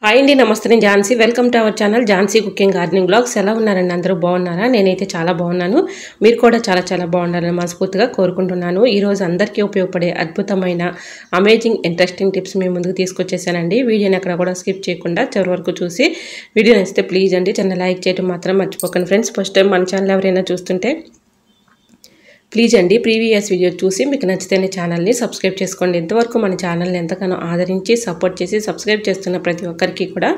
Hi అండి, నమస్తే. నేను Jhansi. Welcome to our channel Jhansi cooking gardening blogs. ఎలా ఉన్నారండి? అందరూ బాగున్నారా? నేనైతే చాలా బాగున్నాను. మీరు కూడా చాలా బాగుండాలని మనస్ఫూర్తిగా కోరుకుంటున్నాను. ఈరోజు అందరికీ ఉపయోగపడే అద్భుతమైన అమేజింగ్ ఇంట్రెస్టింగ్ టిప్స్ మీ ముందుకు తీసుకొచ్చేసానండి. వీడియోని ఎక్కడ కూడా స్కిప్ చేయకుండా చివరి వరకు చూసి వీడియో నచ్చితే ప్లీజ్ అండి చిన్న లైక్ చేయడం మాత్రం మర్చిపోకండి ఫ్రెండ్స్. ఫస్ట్ టైం మన ఛానల్ ఎవరైనా చూస్తుంటే ప్లీజ్ అండి ప్రీవియస్ వీడియో చూసి మీకు నచ్చితేనే ఛానల్ని సబ్స్క్రైబ్ చేసుకోండి. ఇంతవరకు మన ఛానల్ని ఎంతగానో ఆదరించి సపోర్ట్ చేసి సబ్స్క్రైబ్ చేస్తున్న ప్రతి ఒక్కరికి కూడా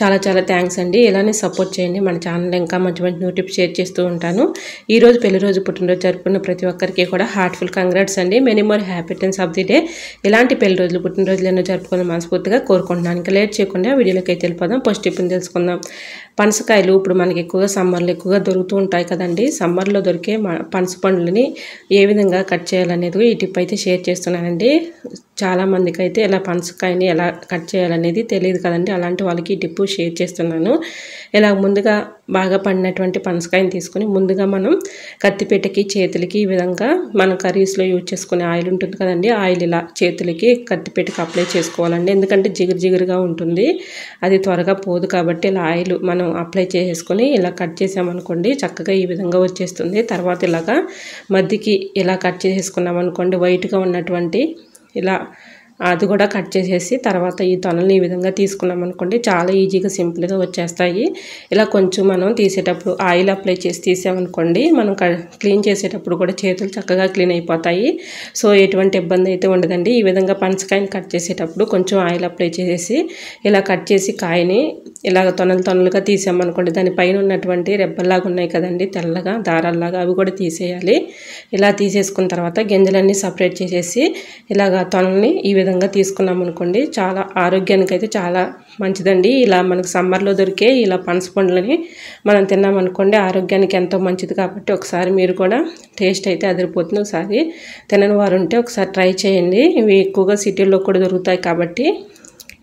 చాలా థ్యాంక్స్ అండి. ఇలానే సపోర్ట్ చేయండి. మన ఛానల్లో ఇంకా మంచి న్యూ టిప్స్ షేర్ చేస్తూ ఉంటాను. ఈరోజు పెళ్లి రోజు పుట్టినరోజు జరుపుకున్న ప్రతి ఒక్కరికి కూడా హార్ట్ఫుల్ కంగ్రాట్స్ అండి. Many more happy returns of the day. ఇలాంటి పెళ్లి రోజులు పుట్టినరోజులు ఎన్నో జరుపుకుని మనస్ఫూర్తిగా కోరుకుంటున్నాను. ఇంకా లేట్ చేయకుండా వీడియోలోకి అయితే వెళ్ళిపోదాం. ఫస్ట్ టిప్ని తెలుసుకుందాం. పనసకాయలు ఇప్పుడు మనకి ఎక్కువగా సమ్మర్లో ఎక్కువగా దొరుకుతూ ఉంటాయి కదండి. సమ్మర్లో దొరికే పనస పండ్లని ఏ విధంగా కట్ చేయాలనేది ఈ టిప్ అయితే షేర్ చేస్తున్నానండి. చాలామందికి అయితే ఇలా పనసకాయని ఎలా కట్ చేయాలనేది తెలియదు కదండి. అలాంటి వాళ్ళకి ఈ టిప్ షేర్ చేస్తున్నాను. ఇలా ముందుగా బాగా పండినటువంటి పనసకాయని తీసుకుని ముందుగా మనం కత్తిపీటకి చేతులకి ఈ విధంగా మనం కర్రీస్లో యూజ్ చేసుకునే ఆయిల్ ఉంటుంది కదండి. ఆయిల్ ఇలా చేతులకి కత్తిపీటకి అప్లై చేసుకోవాలండి. ఎందుకంటే జిగురుగా ఉంటుంది, అది త్వరగా పోదు. కాబట్టి ఇలా ఆయిల్ మనం అప్లై చేసుకొని ఇలా కట్ చేసామనుకోండి చక్కగా ఈ విధంగా వచ్చేస్తుంది. తర్వాత ఇలాగా మధ్యకి ఇలా కట్ చేసేసుకున్నాం అనుకోండి, వైట్గా ఉన్నటువంటి ఇలా అది కూడా కట్ చేసేసి తర్వాత ఈ తొనల్ని ఈ విధంగా తీసుకున్నాం అనుకోండి చాలా ఈజీగా సింపుల్గా వచ్చేస్తాయి. ఇలా కొంచెం మనం తీసేటప్పుడు ఆయిల్ అప్లై చేసి తీసామనుకోండి మనం క్లీన్ చేసేటప్పుడు కూడా చేతులు చక్కగా క్లీన్ అయిపోతాయి. సో ఎటువంటి ఇబ్బంది అయితే ఉండదండి. ఈ విధంగా పనసకాయని కట్ చేసేటప్పుడు కొంచెం ఆయిల్ అప్లై చేసేసి ఇలా కట్ చేసి కాయని ఇలాగ తొనలుగా తీసామనుకోండి దానిపైన ఉన్నటువంటి రెబ్బల్లాగా ఉన్నాయి కదండి తెల్లగా దారాల్లాగా, అవి కూడా తీసేయాలి. ఇలా తీసేసుకున్న తర్వాత గింజలన్నీ సపరేట్ చేసేసి ఇలాగ తొనల్ని ఈ విధంగా తీసుకున్నాం అనుకోండి చాలా ఆరోగ్యానికి అయితే చాలా మంచిదండి. ఇలా మనకు సమ్మర్లో దొరికే ఇలా పనస పండ్లని మనం తిన్నామనుకోండి ఆరోగ్యానికి ఎంతో మంచిది. కాబట్టి ఒకసారి మీరు కూడా టేస్ట్ అయితే అదిరిపోతుంది. ఒకసారి తినని వారు ఉంటే ఒకసారి ట్రై చేయండి. ఇవి ఎక్కువగా సిటీల్లో కూడా దొరుకుతాయి కాబట్టి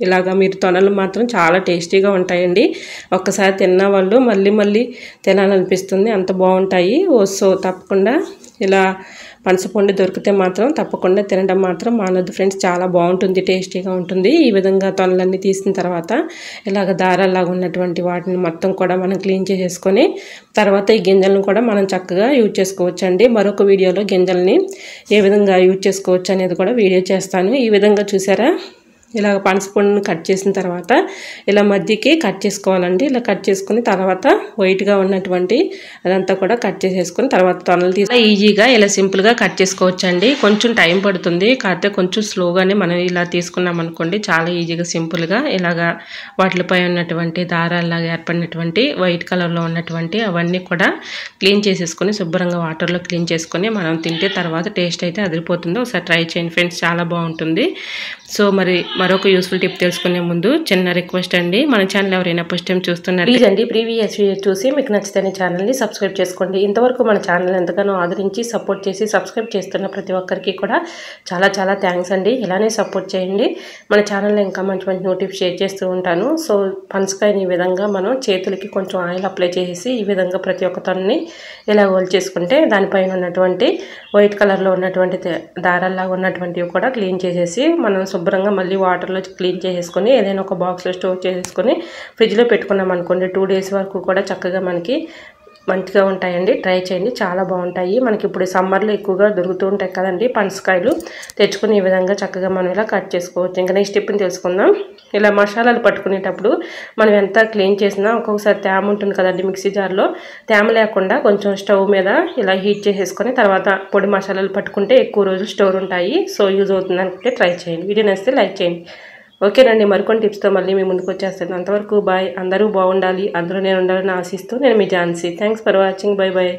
ఇలాగా మీరు తొనలు మాత్రం చాలా టేస్టీగా ఉంటాయండి. ఒక్కసారి తిన్న వాళ్ళు మళ్ళీ తినాలనిపిస్తుంది, అంత బాగుంటాయి. సో తప్పకుండా ఇలా పనసపండు దొరికితే మాత్రం తప్పకుండా తినడం మాత్రం మానొద్దు ఫ్రెండ్స్. చాలా బాగుంటుంది, టేస్టీగా ఉంటుంది. ఈ విధంగా తొనలన్నీ తీసిన తర్వాత ఇలాగ దారాల్లాగా ఉన్నటువంటి వాటిని మొత్తం కూడా మనం క్లీన్ చేసేసుకొని తర్వాత ఈ గింజలను కూడా మనం చక్కగా యూజ్ చేసుకోవచ్చు అండి. మరొక వీడియోలో గింజల్ని ఏ విధంగా యూజ్ చేసుకోవచ్చు అనేది కూడా వీడియో చేస్తాను. ఈ విధంగా చూసారా ఇలాగ పనసపండుని కట్ చేసిన తర్వాత ఇలా మధ్యకి కట్ చేసుకోవాలండి. ఇలా కట్ చేసుకుని తర్వాత వైట్గా ఉన్నటువంటి అదంతా కూడా కట్ చేసేసుకుని తర్వాత తొనలు తీసి ఈజీగా ఇలా సింపుల్గా కట్ చేసుకోవచ్చు అండి. కొంచెం టైం పడుతుంది, కాకపోతే కొంచెం స్లోగానే మనం ఇలా తీసుకున్నాం అనుకోండి చాలా ఈజీగా సింపుల్గా ఇలాగా వాటిపై ఉన్నటువంటి దారాల్లాగా ఏర్పడినటువంటి వైట్ కలర్లో ఉన్నటువంటి అవన్నీ కూడా క్లీన్ చేసేసుకొని శుభ్రంగా వాటర్లో క్లీన్ చేసుకొని మనం తింటే తర్వాత టేస్ట్ అయితే అదిరిపోతుంది. ఒకసారి ట్రై చేయండి ఫ్రెండ్స్, చాలా బాగుంటుంది. సో మరొక యూస్ఫుల్ టిప్ తెలుసుకునే ముందు చిన్న రిక్వెస్ట్ అండి, మన ఛానల్ ఎవరైనా ఫస్ట్ టైం చూస్తున్నారు ప్లీజ్ అండి ప్రీవియస్ వీడియో చూసి మీకు నచ్చితే ఛానల్ని సబ్స్క్రైబ్ చేసుకోండి. ఇంతవరకు మన ఛానల్ ఎంతగానో ఆదరించి సపోర్ట్ చేసి సబ్స్క్రైబ్ చేస్తున్న ప్రతి ఒక్కరికి కూడా చాలా థ్యాంక్స్ అండి. ఇలానే సపోర్ట్ చేయండి. మన ఛానల్లో ఇంకా మంచి న్యూ టిప్స్ షేర్ చేస్తూ ఉంటాను. సో పనసకాయని ఈ విధంగా మనం చేతులకి కొంచెం ఆయిల్ అప్లై చేసి ఈ విధంగా ప్రతి ఒక్క తొనని ఇలా హోల్ చేసుకుంటే దానిపైన ఉన్నటువంటి వైట్ కలర్లో ఉన్నటువంటి దారాల్లాగా ఉన్నటువంటివి కూడా క్లీన్ చేసేసి మనం శుభ్రంగా మళ్ళీ వాటర్లో క్లీన్ చేసేసుకొని ఏదైనా ఒక బాక్స్లో స్టోర్ చేసేసుకొని ఫ్రిడ్జ్లో పెట్టుకున్నాం అనుకోండి 2 days వరకు కూడా చక్కగా మనకి మంచిగా ఉంటాయండి. ట్రై చేయండి, చాలా బాగుంటాయి. మనకి ఇప్పుడు సమ్మర్లో ఎక్కువగా దొరుకుతూ ఉంటాయి కదండి పనసకాయలు. తెచ్చుకుని ఈ విధంగా చక్కగా మనం ఇలా కట్ చేసుకోవచ్చు. ఇంకా నెక్స్ట్ టిప్ని తెలుసుకుందాం. ఇలా మసాలాలు పట్టుకునేటప్పుడు మనం ఎంత క్లీన్ చేసినా ఒక్కొక్కసారి తేమ ఉంటుంది కదండి మిక్సీ జార్లో. తేమ లేకుండా కొంచెం స్టవ్ మీద ఇలా హీట్ చేసేసుకొని తర్వాత పొడి మసాలాలు పట్టుకుంటే ఎక్కువ రోజులు స్టోర్ ఉంటాయి. సో యూజ్ అవుతుంది అనుకుంటే ట్రై చేయండి. వీడియో నచ్చితే లైక్ చేయండి. ఓకేనండి, మరికొన్ని టిప్స్తో మళ్ళీ మీ ముందుకు వచ్చేస్తాను. అంతవరకు బాయ్. అందరూ బాగుండాలి, అందరూ నేను ఉండాలని ఆశిస్తూ నేను మీ Jhansi. Thanks for watching. By.